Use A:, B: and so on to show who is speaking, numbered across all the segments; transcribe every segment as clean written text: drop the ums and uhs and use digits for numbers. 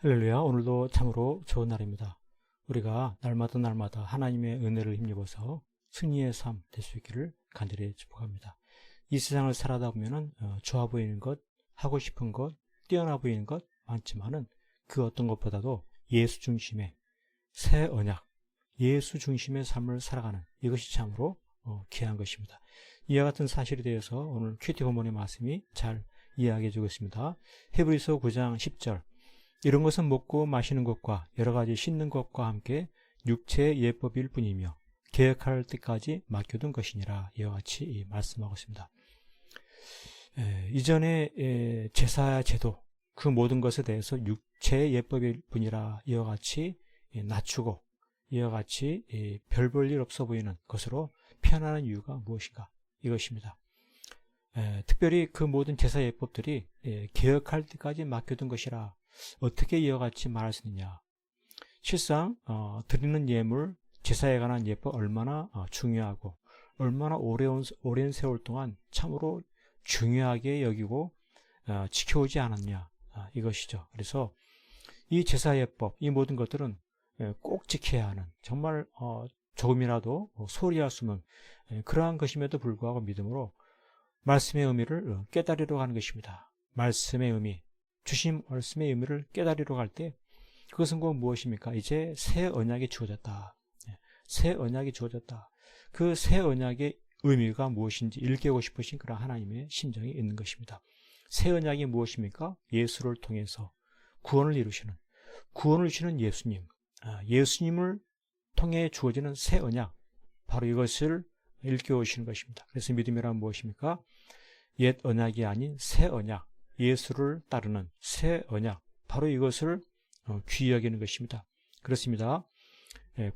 A: 할렐루야. 오늘도 참으로 좋은 날입니다. 우리가 날마다 하나님의 은혜를 힘입어서 승리의 삶 될 수 있기를 간절히 축복합니다. 이 세상을 살아다 보면은 좋아 보이는 것, 하고 싶은 것, 뛰어나 보이는 것 많지만은 그 어떤 것보다도 예수 중심의 새 언약, 예수 중심의 삶을 살아가는 이것이 참으로 귀한 것입니다. 이와 같은 사실에 대해서 오늘 큐티 본문의 말씀이 잘 이야기해 주고 있습니다. 히브리서 9장 10절, 이런 것은 먹고 마시는 것과 여러 가지 씻는 것과 함께 육체의 예법일 뿐이며 계획할 때까지 맡겨둔 것이니라. 이와 같이 말씀하고 있습니다. 이전에 제사 제도 그 모든 것에 대해서 육체의 예법일 뿐이라 이와 같이 낮추고 이와 같이 별 볼 일 없어 보이는 것으로 표현하는 이유가 무엇인가? 이것입니다. 특별히 그 모든 제사 예법들이 계획할 때까지 맡겨둔 것이라 어떻게 이와 같이 말할 수 있느냐? 실상 드리는 예물, 제사에 관한 예법 얼마나 중요하고 얼마나 오랜 세월 동안 참으로 중요하게 여기고 지켜오지 않았냐, 이것이죠. 그래서 이 제사 예법, 이 모든 것들은 꼭 지켜야 하는, 정말 조금이라도 소홀히 할 수 없는 그러한 것임에도 불구하고 믿음으로 말씀의 의미를 깨달으려 하는 것입니다. 말씀의 의미, 주신 말씀의 의미를 깨달으려 갈 때 그것은 곧 무엇입니까? 이제 새 언약이 주어졌다. 새 언약이 주어졌다. 그 새 언약의 의미가 무엇인지 일깨우고 싶으신 그런 하나님의 심정이 있는 것입니다. 새 언약이 무엇입니까? 예수를 통해서 구원을 이루시는 예수님, 예수님을 통해 주어지는 새 언약, 바로 이것을 일깨우시는 것입니다. 그래서 믿음이란 무엇입니까? 옛 언약이 아닌 새 언약, 예수를 따르는 새 언약, 바로 이것을 귀히 여기는 것입니다. 그렇습니다.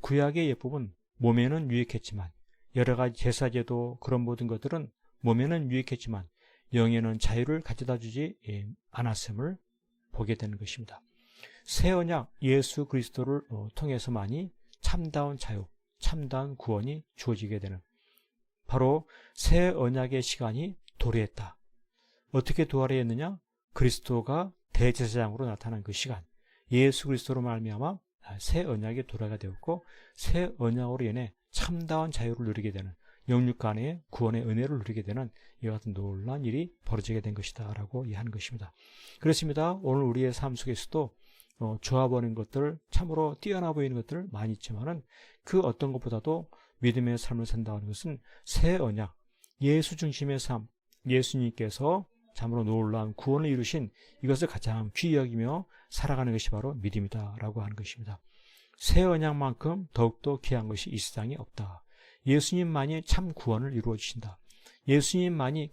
A: 구약의 예법은 몸에는 유익했지만, 여러 가지 제사제도 그런 모든 것들은 몸에는 유익했지만 영에는 자유를 가져다 주지 않았음을 보게 되는 것입니다. 새 언약 예수 그리스도를 통해서만이 참다운 자유, 참다운 구원이 주어지게 되는, 바로 새 언약의 시간이 도래했다. 어떻게 도래했느냐? 그리스도가 대제사장으로 나타난 그 시간, 예수 그리스도로 말미암아 새 언약의 도래가 되었고, 새 언약으로 인해 참다운 자유를 누리게 되는, 영육 간의 구원의 은혜를 누리게 되는 이와 같은 놀라운 일이 벌어지게 된 것이다 라고 이해하는 것입니다. 그렇습니다. 오늘 우리의 삶 속에서도 좋아 보이는 것들, 참으로 뛰어나 보이는 것들 많이 있지만은 그 어떤 것보다도 믿음의 삶을 산다는 것은 새 언약, 예수 중심의 삶, 예수님께서 참으로 놀라운 구원을 이루신 이것을 가장 귀히 여기며 살아가는 것이 바로 믿음이다 라고 하는 것입니다. 새 언약만큼 더욱더 귀한 것이 이 세상에 없다. 예수님만이 참 구원을 이루어 주신다. 예수님만이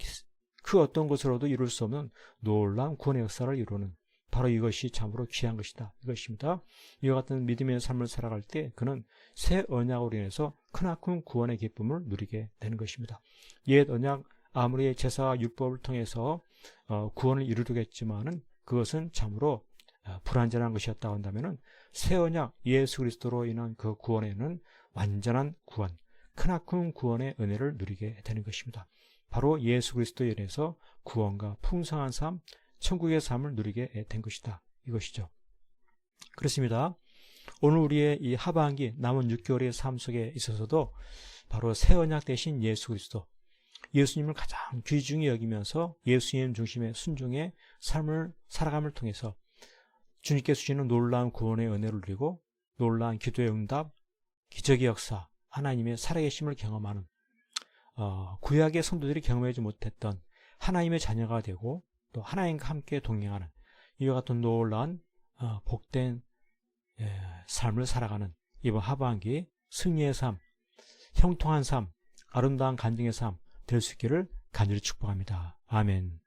A: 그 어떤 것으로도 이룰 수 없는 놀라운 구원의 역사를 이루는, 바로 이것이 참으로 귀한 것이다. 이것입니다. 이와 같은 믿음의 삶을 살아갈 때 그는 새 언약으로 인해서 크나큰 구원의 기쁨을 누리게 되는 것입니다. 옛 언약, 아무리 제사와 율법을 통해서 구원을 이루겠지만은 그것은 참으로 불완전한 것이었다고 한다면은 새 언약 예수 그리스도로 인한 그 구원에는 완전한 구원, 크나큰 구원의 은혜를 누리게 되는 것입니다. 바로 예수 그리스도에 인해서 구원과 풍성한 삶, 천국의 삶을 누리게 된 것이다. 이것이죠. 그렇습니다. 오늘 우리의 이 하반기 남은 6개월의 삶 속에 있어서도 바로 새 언약 대신 예수 그리스도, 예수님을 가장 귀중히 여기면서 예수님 중심의 순종의 삶을 살아감을 통해서 주님께서 주시는 놀라운 구원의 은혜를 누리고 놀라운 기도의 응답, 기적의 역사, 하나님의 살아계심을 경험하는, 구약의 성도들이 경험하지 못했던 하나님의 자녀가 되고 또 하나님과 함께 동행하는 이와 같은 놀라운 복된 삶을 살아가는 이번 하반기 승리의 삶, 형통한 삶, 아름다운 간증의 삶 될 수 있기를 간절히 축복합니다. 아멘.